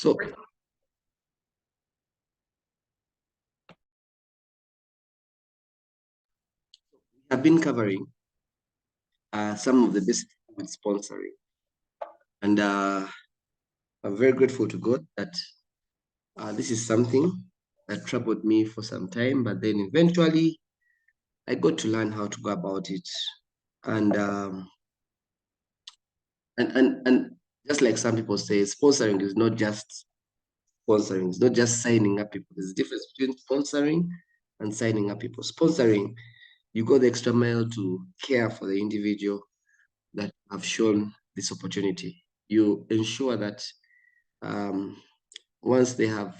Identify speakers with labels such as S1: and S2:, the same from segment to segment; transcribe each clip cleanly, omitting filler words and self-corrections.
S1: So we have been covering some of the basics with sponsoring, and I'm very grateful to God that this is something that troubled me for some time, but then eventually I got to learn how to go about it, and and just like some people say, sponsoring is not just sponsoring; it's not just signing up people. There's a difference between sponsoring and signing up people. Sponsoring, you go the extra mile to care for the individual that have shown this opportunity. You ensure that um, once they have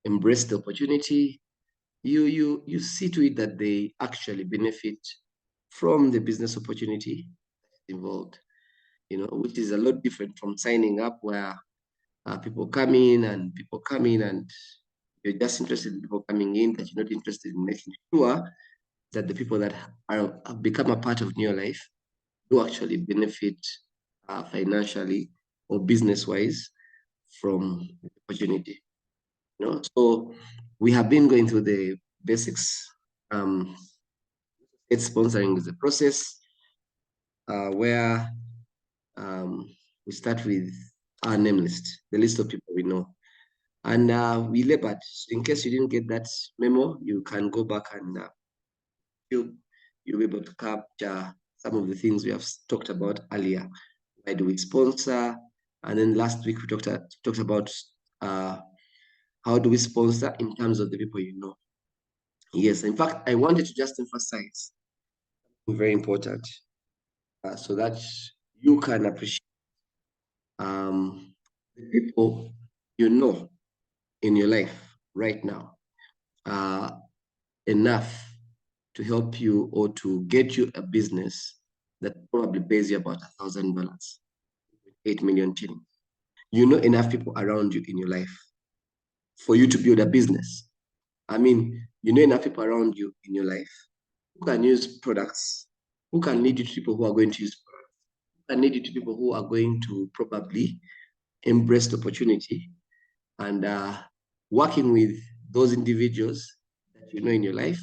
S1: embraced the opportunity, you see to it that they actually benefit from the business opportunity involved. Which is a lot different from signing up where people come in and you're just interested in people coming in, that you're not interested in making sure that the people that have become a part of Neolife do actually benefit financially or business wise from the opportunity. So we have been going through the basics. It's sponsoring is a process where we start with our name list, the list of people we know. And we labored. So in case you didn't get that memo, you can go back and you'll be able to capture some of the things we have talked about earlier. Why do we sponsor? And then last week we talked about how do we sponsor in terms of the people you know. Yes, in fact, I wanted to just emphasize very important so that you can appreciate the people you know in your life right now enough to help you or to get you a business that probably pays you about $1,000, 8 million shillings. You know enough people around you in your life for you to build a business. I mean, you know enough people around you in your life who can use products, who can lead you to people who are going to use products, who can lead you to people who are going to probably embrace the opportunity. And working with those individuals that you know in your life,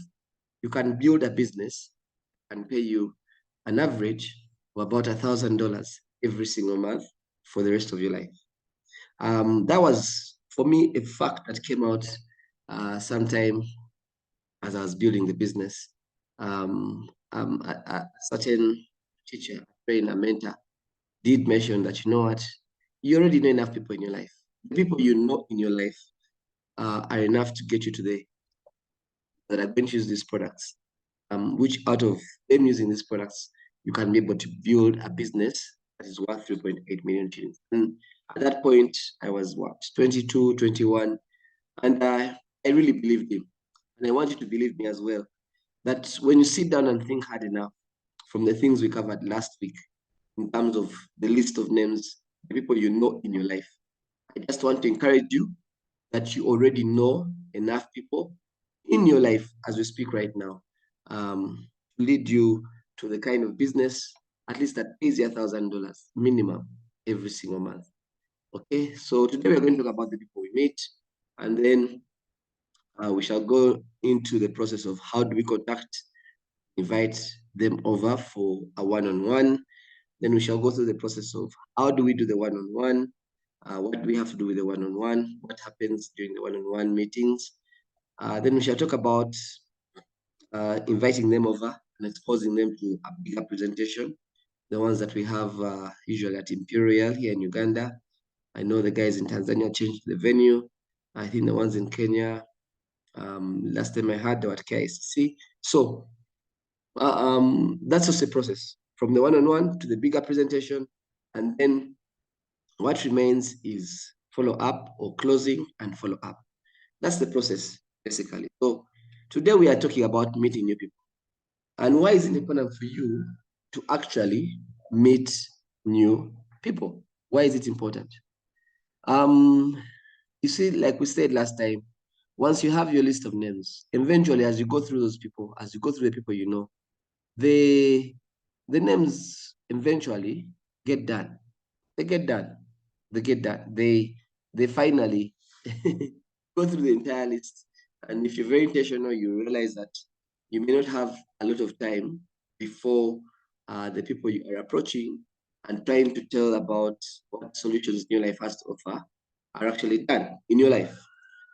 S1: you can build a business and pay you an average of about $1,000 every single month for the rest of your life. That was, for me, a fact that came out sometime as I was building the business. A certain teacher, trainer, mentor did mention that, you know what, you already know enough people in your life. The people you know in your life are enough to get you to the that are going to use these products. Which out of them using these products, you can be able to build a business that is worth 3.8 million shillings. And at that point, I was what, 22, 21, and I really believed him. And I want you to believe me as well, that when you sit down and think hard enough from the things we covered last week, in terms of the list of names, the people you know in your life, I just want to encourage you that you already know enough people in your life as we speak right now to lead you to the kind of business at least that pays you $1,000 minimum every single month. Okay, so today we're going to talk about the people we meet, and then we shall go into the process of how do we contact, invite them over for a one-on-one. Then we shall go through the process of how do we do the one-on-one, what do we have to do with the one-on-one, what happens during the one-on-one meetings. Then we shall talk about inviting them over and exposing them to a bigger presentation. The ones that we have usually at Imperial here in Uganda. I know the guys in Tanzania changed the venue. I think the ones in Kenya, last time I heard, they were at KICC. So that's just the process from the one-on-one to the bigger presentation. And then what remains is follow up or closing and follow up. That's the process, basically. So today we are talking about meeting new people. And why is it important for you to actually meet new people? Why is it important? You see, like we said last time, once you have your list of names, eventually as you go through those people, as you go through the people you know, the names eventually get done. They get done. They get done. They they finally go through the entire list. And if you're very intentional, you realize that you may not have a lot of time before the people you are approaching and trying to tell about what solutions New Life has to offer are actually done in your life.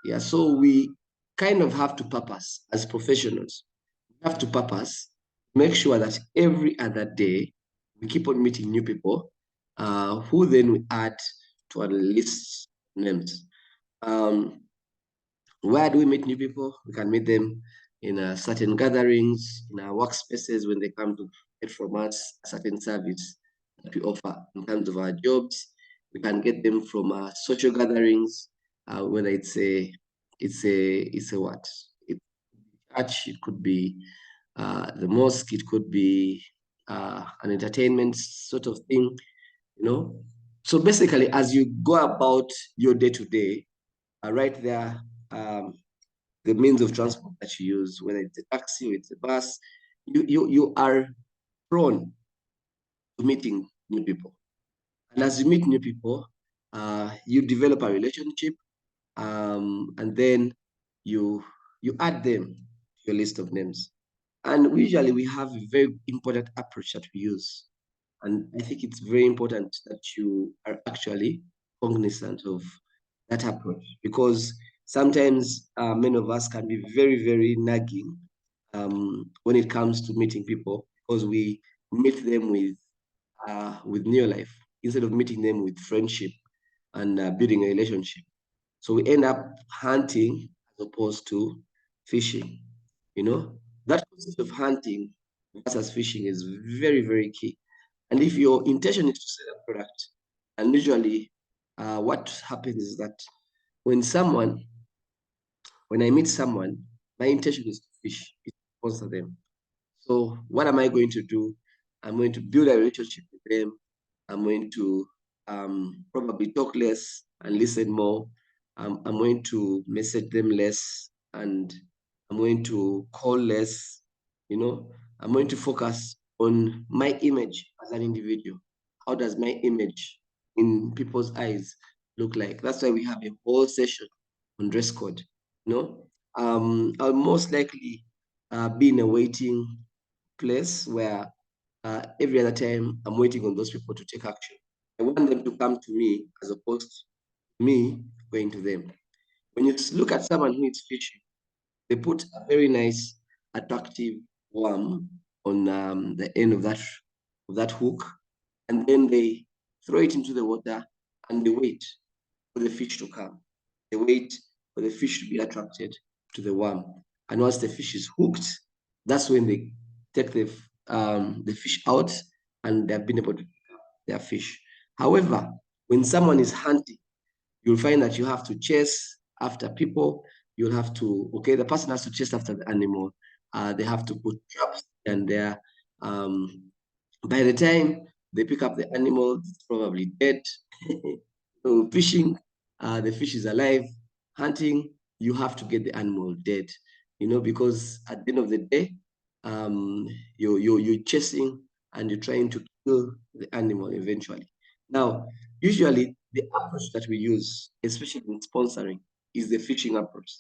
S1: Yeah, so we kind of have to purpose as professionals. We have to purpose, make sure that every other day we keep on meeting new people who then we add to our list names. Um, where do we meet new people? We can meet them in certain gatherings, in our workspaces when they come to get from us a certain service that we offer in terms of our jobs. We can get them from social gatherings, whether it's a what? It church, it could be the mosque, it could be an entertainment sort of thing, you know. So basically, as you go about your day to day, right there, the means of transport that you use, whether it's a taxi or it's a bus, you are prone to meeting new people. And as you meet new people, you develop a relationship, and then you you add them to your list of names. And usually we have a very important approach that we use. And I think it's very important that you are actually cognizant of that approach because sometimes many of us can be very, very nagging when it comes to meeting people because we meet them with new life instead of meeting them with friendship and building a relationship. So we end up hunting as opposed to fishing. You know, that concept of hunting versus fishing is very, very key. And if your intention is to sell a product, and usually what happens is that when someone, when I meet someone, my intention is to fish, is to sponsor them. So what am I going to do? I'm going to build a relationship with them. I'm going to probably talk less and listen more. I'm going to message them less and I'm going to call less. You know, I'm going to focus on my image as an individual. How does my image in people's eyes look like? That's why we have a whole session on dress code. You know, I'll most likely be in a waiting place where every other time I'm waiting on those people to take action. I want them to come to me as opposed to me going to them. When you look at someone who is fishing, they put a very nice, attractive worm on the end of that hook, and then they throw it into the water and they wait for the fish to come. They wait for the fish to be attracted to the worm. And once the fish is hooked, that's when they take the fish out and they've been able to pick up their fish. However, when someone is hunting, you'll find that you have to chase after people. You'll have to, okay, the person has to chase after the animal. They have to put traps and there. Um, by the time they pick up the animal, it's probably dead. So fishing, the fish is alive. Hunting, you have to get the animal dead. You know, because at the end of the day, you're chasing and you're trying to kill the animal eventually. Now, usually the approach that we use, especially in sponsoring, is the fishing approach.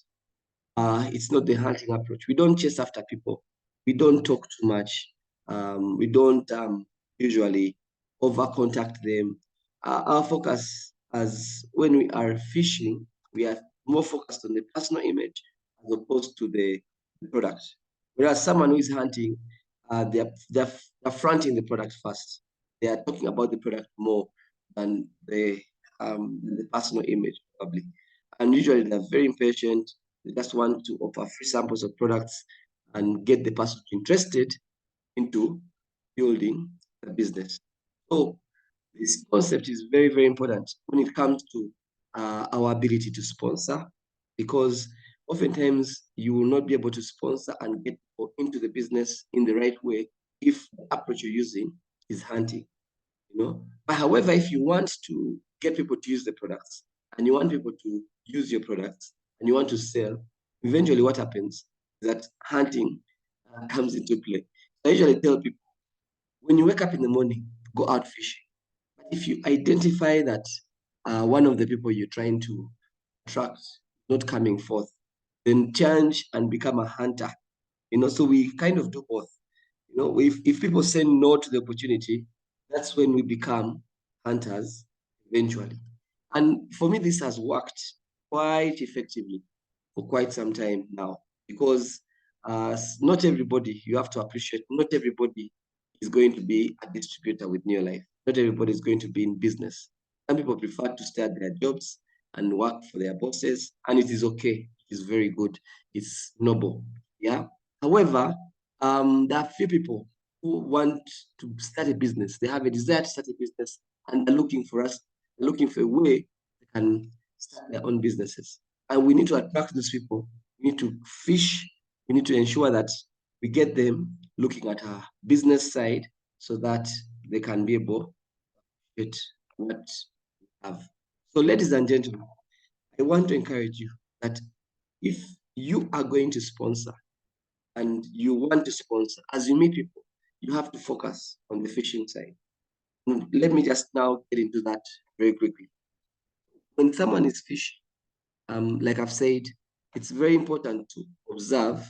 S1: It's not the hunting approach. We don't chase after people. We don't talk too much. We don't usually over contact them. Our focus, as when we are fishing, we are more focused on the personal image as opposed to the product. Whereas someone who is hunting, they're fronting the product first. They are talking about the product more than the personal image, probably. And usually they're very impatient. They just want to offer free samples of products and get the person interested into building a business. So this concept is very, very important when it comes to our ability to sponsor, because oftentimes you will not be able to sponsor and get people into the business in the right way if the approach you're using is hunting. You know. But however, if you want to get people to use the products and you want people to use your products and you want to sell, eventually what happens is that hunting comes into play. I usually tell people when you wake up in the morning, go out fishing. But if you identify that one of the people you're trying to attract not coming forth, then change and become a hunter. So we kind of do both. If people say no to the opportunity, that's when we become hunters eventually. And for me, this has worked quite effectively for quite some time now, because not everybody, you have to appreciate, not everybody is going to be a distributor with Neolife. Not everybody is going to be in business. Some people prefer to stay at their jobs and work for their bosses, and it is okay. It's very good. It's noble. Yeah. However, there are few people who want to start a business. They have a desire to start a business, and they're looking for us, they're looking for a way they can start their own businesses. And we need to attract those people. We need to fish. We need to ensure that we get them looking at our business side so that they can be able to get what we have. So, ladies and gentlemen, I want to encourage you that if you are going to sponsor and you want to sponsor, as you meet people, you have to focus on the fishing side. And let me just now get into that very quickly. When someone is fishing, like I've said, it's very important to observe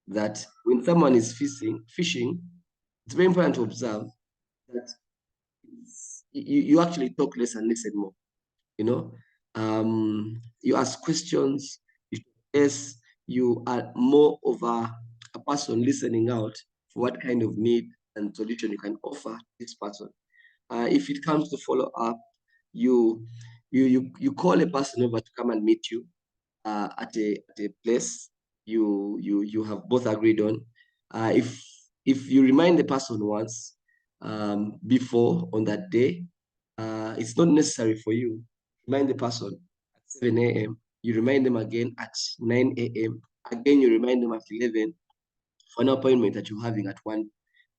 S1: that when someone is fishing, it's very important to observe that you actually talk less and listen more. You know, you ask questions, you yes, you are more of a person listening out for what kind of need and solution you can offer this person. If it comes to follow up, you you call a person over to come and meet you at a place you have both agreed on. If you remind the person once before on that day, it's not necessary for you. Remind the person at 7 a.m. You remind them again at 9 a.m. Again, you remind them at 11 for an appointment that you're having at 1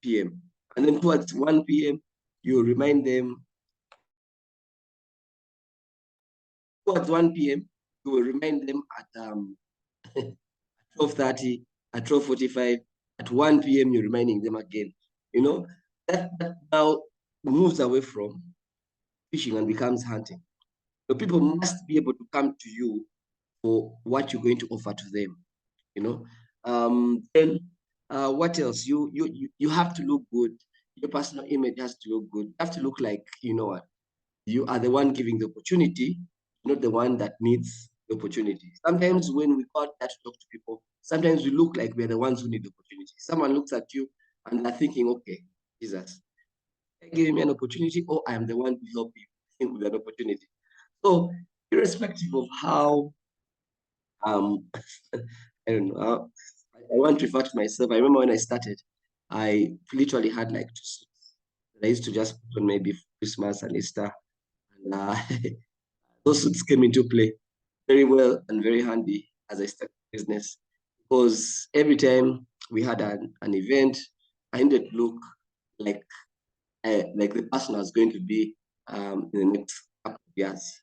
S1: p.m. And then towards 1 p.m., you remind them towards 1 p.m., you will remind them at 12:30, at 12:45, at 1 p.m., you're reminding them again. You know, that now moves away from fishing and becomes hunting. So people must be able to come to you for what you're going to offer to them. You know, then what else? You have to look good. Your personal image has to look good. You have to look like what you are the one giving the opportunity, not the one that needs the opportunity. Sometimes when we go out there to talk to people, sometimes we look like we're the ones who need the opportunity. Someone looks at you and they're thinking, okay, Jesus, giving me an opportunity, or I am the one to help you with an opportunity. So, irrespective of how, I don't know, I want to refer to myself. I remember when I started, I literally had like two suits that I used to just put on maybe Christmas and Easter. And those suits came into play very well and very handy as I started business, because every time we had an event, I needed to look like like the person I was going to be in the next couple of years.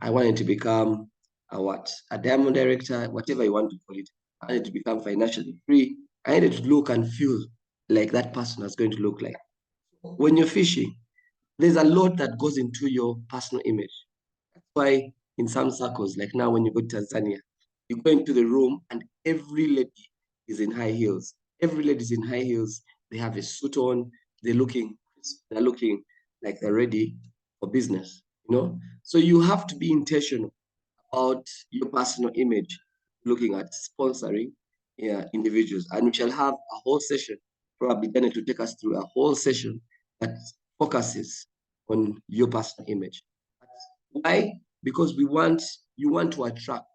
S1: I wanted to become a diamond director, whatever you want to call it. I wanted to become financially free. I needed to look and feel like that person was going to look like. When you're fishing, there's a lot that goes into your personal image. That's why in some circles, like now when you go to Tanzania, you go into the room and every lady is in high heels. Every lady is in high heels. They have a suit on. They're looking like they're ready for business. So you have to be intentional about your personal image, looking at sponsoring individuals. And we shall have a whole session, probably Janet to take us through a whole session that focuses on your personal image. Why? Because you want to attract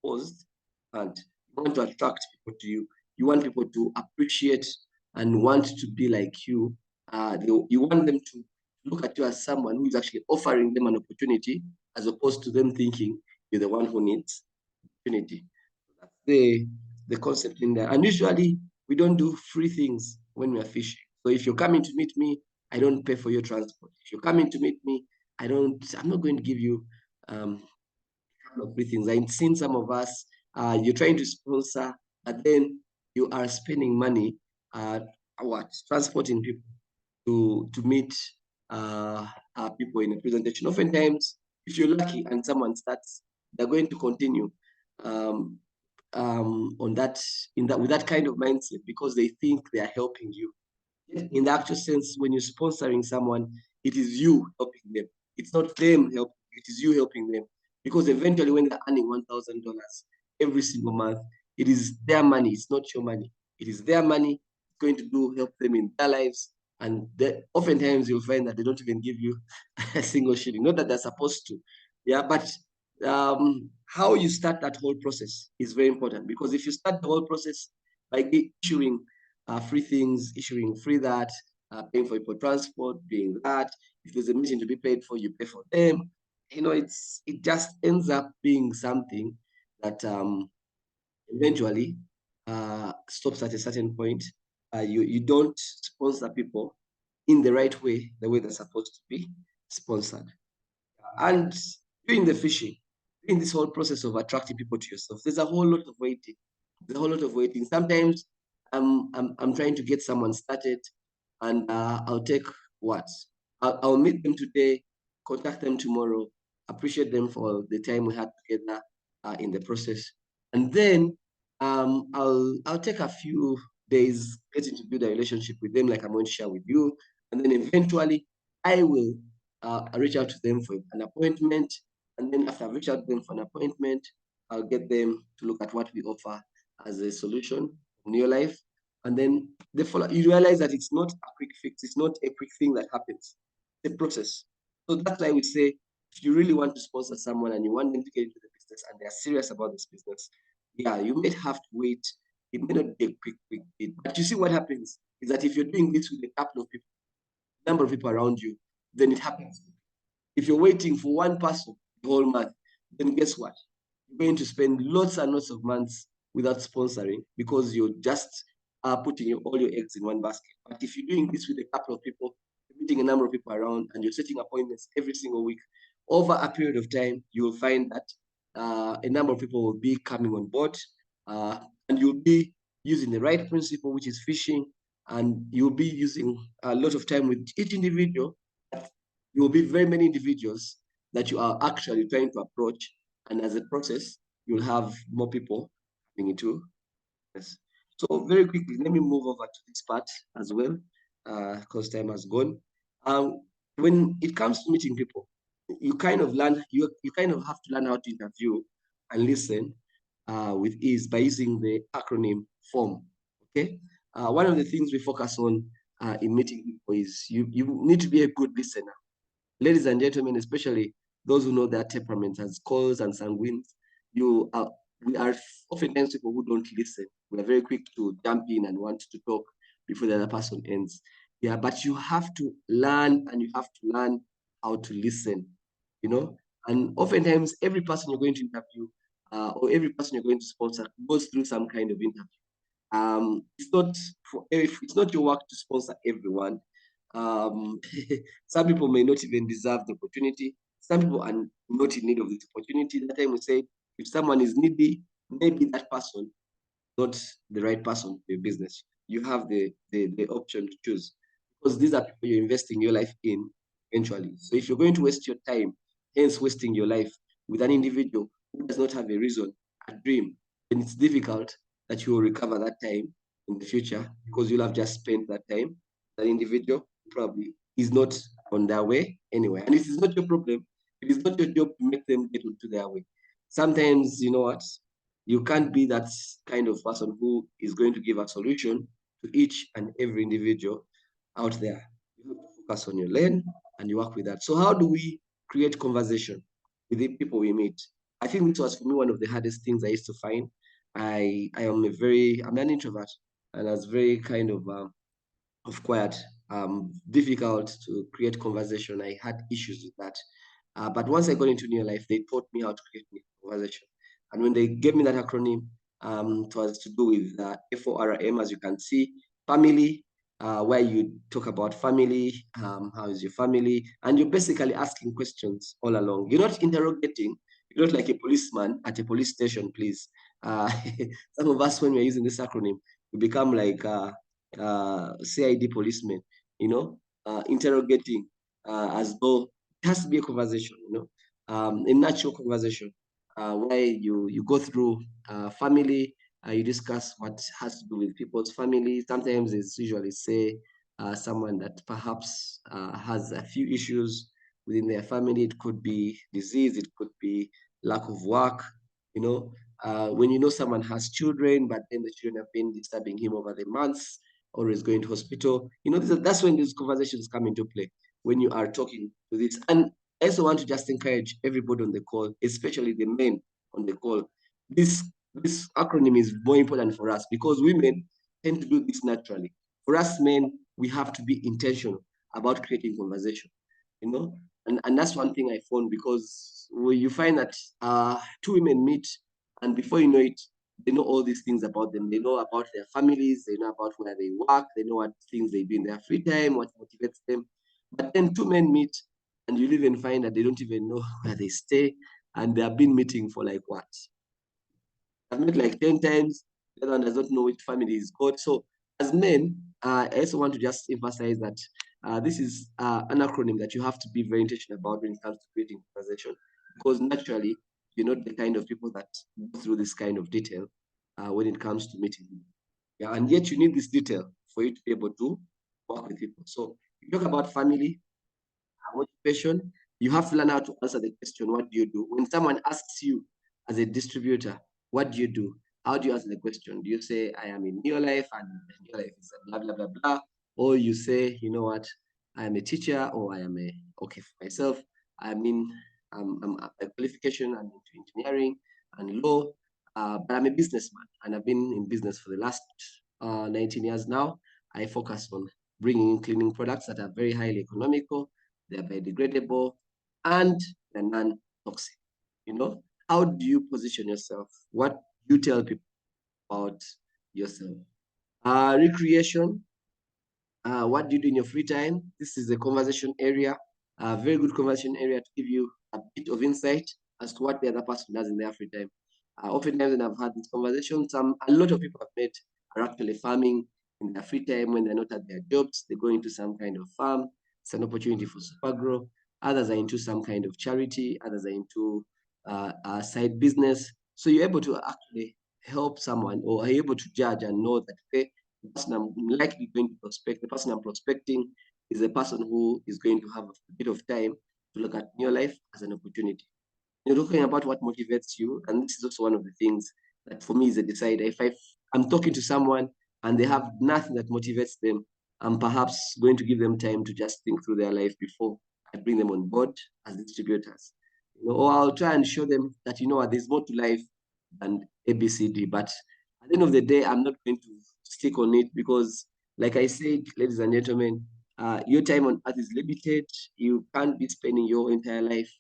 S1: posts and you want to attract people to you. You want people to appreciate and want to be like you. You want them to look at you as someone who is actually offering them an opportunity, as opposed to them thinking you're the one who needs opportunity. That's the concept in there. And usually we don't do free things when we are fishing. So if you're coming to meet me, I don't pay for your transport. If you're coming to meet me, I'm not going to give you of free things. I've seen some of us, you're trying to sponsor, but then you are spending money transporting people to meet people in a presentation. Oftentimes, If you're lucky and someone starts, they're going to continue um, on that with that kind of mindset because they think they are helping you. In the actual sense, when you're sponsoring someone, it is you helping them. It's not them helping you, it is you helping them. Because eventually, when they're earning $1,000 every single month, it is their money, it's not your money. It is their money, it's going to do help them in their lives. And oftentimes you'll find that they don't even give you a single shilling. Not that they're supposed to. Yeah, but how you start that whole process is very important because if you start the whole process by issuing free things, issuing free that, paying for people transport, doing that. If there's a meeting to be paid for, you pay for them. It just ends up being something that eventually stops at a certain point. You don't sponsor people in the right way, the way they're supposed to be sponsored. And doing the fishing, doing this whole process of attracting people to yourself, there's a whole lot of waiting. There's a whole lot of waiting. Sometimes I'm trying to get someone started and I'll take what? I'll meet them today, contact them tomorrow, appreciate them for the time we had together in the process. And then I'll take a few days getting to build a relationship with them, like I'm going to share with you. And then eventually I will reach out to them for an appointment. And then after I reach out to them for an appointment, I'll get them to look at what we offer as a solution, Neolife. And then you realize that it's not a quick fix. It's not a quick thing that happens. It's a process. So that's why I would say, if you really want to sponsor someone and you want them to get into the business and they're serious about this business, yeah, you may have to wait. It may not be a quick bit. But you see what happens is that if you're doing this with a couple of people, number of people around you, then it happens. If you're waiting for one person the whole month, then guess what? You're going to spend lots and lots of months without sponsoring because you're just putting all your eggs in one basket. But if you're doing this with a couple of people, meeting a number of people around, and you're setting appointments every single week, over a period of time, you will find that a number of people will be coming on board, and you'll be using the right principle, which is fishing, and you'll be using a lot of time with each individual. There will be very many individuals that you are actually trying to approach, and as a process, you'll have more people coming into this. So very quickly, let me move over to this part as well, because time has gone. When it comes to meeting people, you kind of have to learn how to interview and listen with ease by using the acronym FORM. Okay, one of the things we focus on in meeting people is you need to be a good listener. Ladies and gentlemen, especially those who know their temperament as coils and sanguines, you are we are oftentimes people who don't listen. We are very quick to jump in and want to talk before the other person ends. Yeah, but you have to learn and you have to learn how to listen, you know. And oftentimes, every person you're going to interview or every person you're going to sponsor goes through some kind of interview. It's not your work to sponsor everyone. Um, some people may not even deserve the opportunity. Some people are not in need of this opportunity. That time we say, if someone is needy, maybe that person not the right person for your business. You have the option to choose because these are people you're investing your life in eventually. So if you're going to waste your time, hence wasting your life with an individual who does not have a reason, a dream, then it's difficult that you will recover that time in the future because you'll have just spent that time. That individual probably is not on their way anyway. And it is not your problem. It is not your job to make them get onto their way. Sometimes, you know what? You can't be that kind of person who is going to give a solution to each and every individual out there. You have to focus on your lane and you work with that. So how do we create conversation with the people we meet? I think this was for me one of the hardest things I used to find. I'm an introvert and I was very kind of quiet, difficult to create conversation. I had issues with that. But once I got into Neolife, they taught me how to create conversation. And when they gave me that acronym, it was to do with FORM, as you can see, family, where you talk about family, how is your family, and you're basically asking questions all along. You're not interrogating. You're not like a policeman at a police station, please. Some of us, when we're using this acronym, we become like CID policemen, interrogating as though it has to be a conversation, a natural conversation where you go through family, you discuss what has to do with people's family. Sometimes it's usually say someone that perhaps has a few issues within their family. It could be disease, it could be lack of work, you know. When you know someone has children, but then the children have been disturbing him over the months, or is going to hospital, that's when these conversations come into play when you are talking to this. And I also want to just encourage everybody on the call, especially the men on the call. This this acronym is more important for us because women tend to do this naturally. For us men, we have to be intentional about creating conversation, you know. And that's one thing I found, because when you find that two women meet, and before you know it, they know all these things about them. They know about their families, they know about where they work, they know what things they do in their free time, what motivates them. But then two men meet, and you'll even find that they don't even know where they stay, and they have been meeting for like what? I've met like 10 times. The other one does not know which family is God. So, as men, I also want to just emphasize that this is an acronym that you have to be very intentional about when it comes to creating conversation, because naturally, you're not the kind of people that go through this kind of detail when it comes to meeting. Yeah, and yet you need this detail for you to be able to work with people. So, you talk about family, motivation, you have to learn how to answer the question, what do you do? When someone asks you as a distributor, what do you do? How do you answer the question? Do you say, I am in Neolife and Neolife is a blah, blah, blah, blah? Or you say, you know what, I am a teacher, or I am okay, for myself, I mean, I'm a qualification, I'm into engineering and law, but I'm a businessman and I've been in business for the last 19 years now. I focus on bringing in cleaning products that are very highly economical, they're biodegradable, and they're non-toxic. How do you position yourself? What do you tell people about yourself? Recreation, what do you do in your free time? This is a conversation area, a very good conversation area to give you a bit of insight as to what the other person does in their free time. Oftentimes, when I've had this conversation, a lot of people I've met are actually farming in their free time when they're not at their jobs. They go into some kind of farm. It's an opportunity for super grow. Others are into some kind of charity. Others are into a side business. So you're able to actually help someone, or are able to judge and know that, okay, the person I'm likely going to prospect, the person I'm prospecting is a person who is going to have a bit of time to look at your life as an opportunity. You're talking about what motivates you, and this is also one of the things that for me is a decider. If I'm talking to someone and they have nothing that motivates them, I'm perhaps going to give them time to just think through their life before I bring them on board as distributors. Or I'll try and show them that there's more to life than ABCD. But at the end of the day, I'm not going to stick on it because, like I said, ladies and gentlemen, your time on earth is limited. You can't be spending your entire life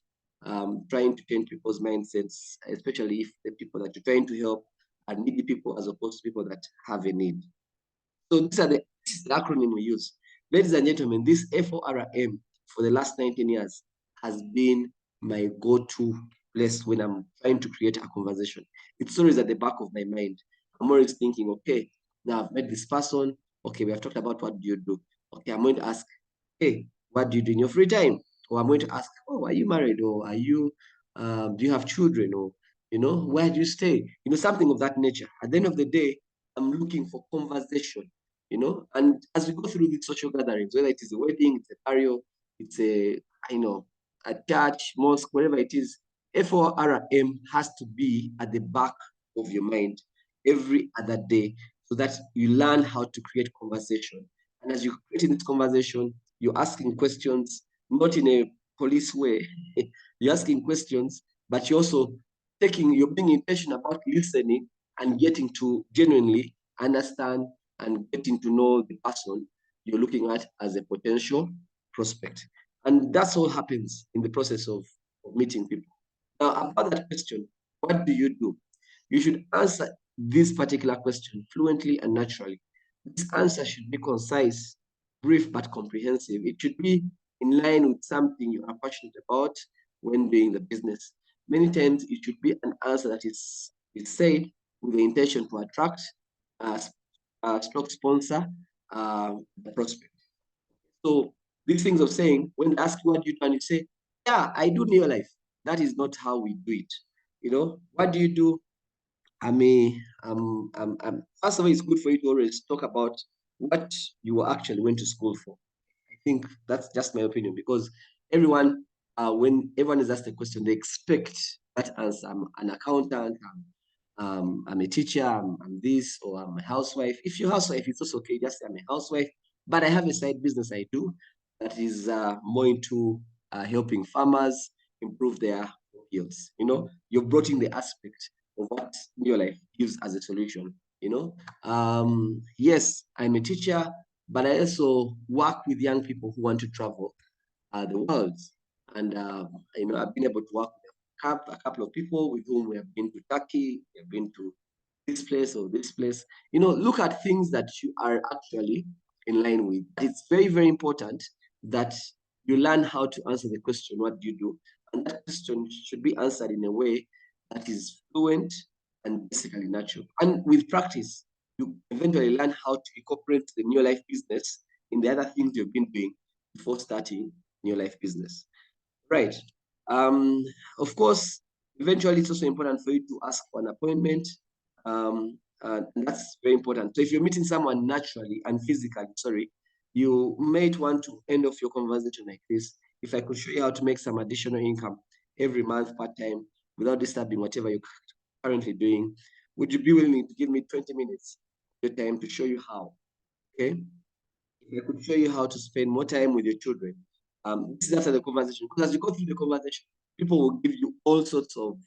S1: trying to change people's mindsets, especially if the people that you're trying to help are needy people as opposed to people that have a need. So this is the acronym we use. Ladies and gentlemen, this FORM for the last 19 years has been my go-to place when I'm trying to create a conversation. It's always at the back of my mind. I'm always thinking, okay, now I've met this person. Okay, we have talked about what do you do. Okay, I'm going to ask, hey, what do you do in your free time? Or I'm going to ask, oh, are you married? Or do you have children? Or, where do you stay? Something of that nature. At the end of the day, I'm looking for conversation, and as we go through these social gatherings, whether it is a wedding, it's a burial, it's a church, mosque, whatever it is, FORM has to be at the back of your mind every other day so that you learn how to create conversation. And as you're creating this conversation, you're asking questions, not in a police way. You're asking questions, but you're being intentional about listening and getting to genuinely understand and getting to know the person you're looking at as a potential prospect. And that's what happens in the process of meeting people. Now, about that question, what do you do? You should answer this particular question fluently and naturally. This answer should be concise, brief, but comprehensive. It should be in line with something you are passionate about when doing the business. Many times, it should be an answer that is said with the intention to attract a stock sponsor, the prospect. So these things of saying, when they ask you what you do, and you say, yeah, I do Neolife. That is not how we do it. You know, what do you do? I mean, first of all, it's good for you to always talk about what you actually went to school for. I think that's just my opinion because everyone, when everyone is asked a question, they expect that answer. I'm an accountant, I'm a teacher, I'm this, or I'm a housewife. If you're a housewife, it's also okay, just say I'm a housewife. But I have a side business I do that is more into helping farmers improve their yields. You know, you've brought in the aspect of what Neolife gives as a solution. You know, yes, I'm a teacher, but I also work with young people who want to travel the world. And you know, I've been able to work with a couple of people with whom we have been to Turkey, we have been to this place or this place. You know, look at things that you are actually in line with. It's very, very important that you learn how to answer the question, what do you do? And that question should be answered in a way that is fluent and basically natural. And with practice, you eventually learn how to incorporate the new life business in the other things you've been doing before starting new life business. Right. Um, of course, eventually it's also important for you to ask for an appointment. And that's very important. So if you're meeting someone naturally and physically, sorry, you might want to end off your conversation like this. If I could show you how to make some additional income every month part-time without disturbing whatever you're currently doing, would you be willing to give me 20 minutes of your time to show you how? Okay. If I could show you how to spend more time with your children. This is after the conversation. Because as you go through the conversation, people will give you all sorts of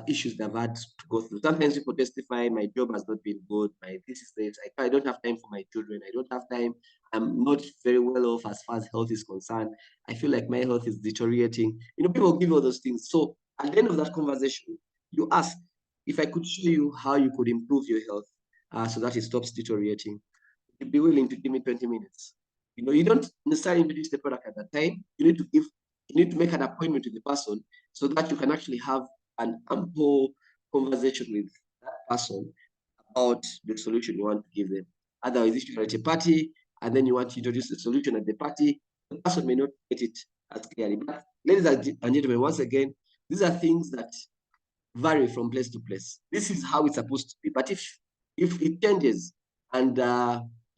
S1: issues they've had to go through. Sometimes people testify, my job has not been good, my this is this, I don't have time for my children, I don't have time, I'm not very well off as far as health is concerned. I feel like my health is deteriorating. You know, people give all those things. So at the end of that conversation, you ask, if I could show you how you could improve your health so that it stops deteriorating, you'd be willing to give me 20 minutes. You know, you don't necessarily introduce the product at that time. You need to make an appointment with the person so that you can actually have an ample conversation with that person about the solution you want to give them. Otherwise, if you're at a party and then you want to introduce the solution at the party, the person may not get it as clearly. But ladies and gentlemen, once again, these are things that vary from place to place. This is how it's supposed to be. But if it changes and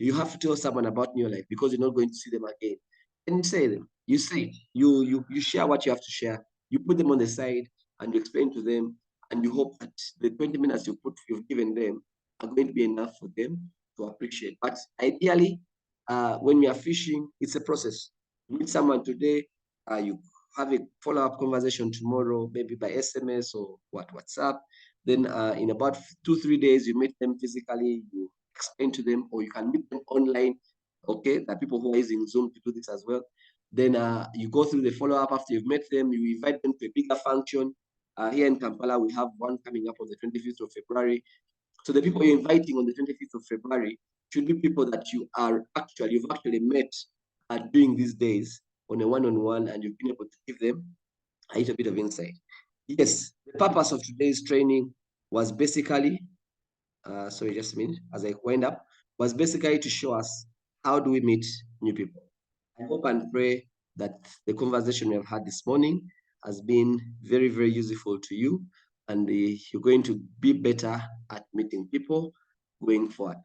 S1: you have to tell someone about your life because you're not going to see them again, then you say them. You say it. You share what you have to share. You put them on the side and you explain to them, and you hope that the 20 minutes you've given them are going to be enough for them to appreciate. But ideally, when we are fishing, it's a process. You meet someone today, you have a follow-up conversation tomorrow, maybe by SMS or WhatsApp. Then in about 2-3 days, you meet them physically, you explain to them, or you can meet them online. Okay, there are people who are using Zoom to do this as well. Then you go through the follow-up after you've met them, you invite them to a bigger function. Here in Kampala, we have one coming up on the 25th of February. So the people you're inviting on the 25th of February should be people that you've actually met during these days on a one-on-one, and you've been able to give them a little bit of insight. Yes, the purpose of today's training was basically, sorry, just a minute, as I wind up, was basically to show us how do we meet new people. I hope and pray that the conversation we have had this morning has been very, very useful to you, and you're going to be better at meeting people going forward.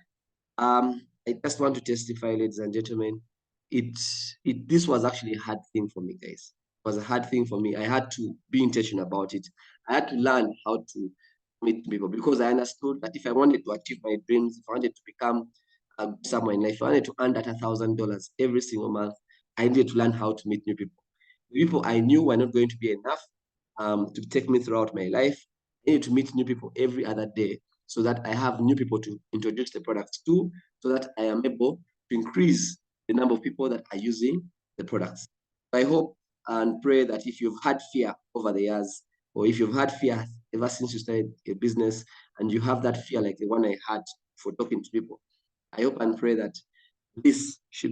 S1: I just want to testify, ladies and gentlemen, this was actually a hard thing for me, guys. It was a hard thing for me. I had to be intentional about it. I had to learn how to meet people because I understood that if I wanted to achieve my dreams, if I wanted to become someone in life, if I wanted to earn that $1,000 every single month, I needed to learn how to meet new people. The people I knew were not going to be enough to take me throughout my life. I needed to meet new people every other day so that I have new people to introduce the products to, so that I am able to increase the number of people that are using the products. I hope and pray that if you've had fear over the years, or if you've had fear ever since you started a business, and you have that fear like the one I had for talking to people, I hope and pray that this should be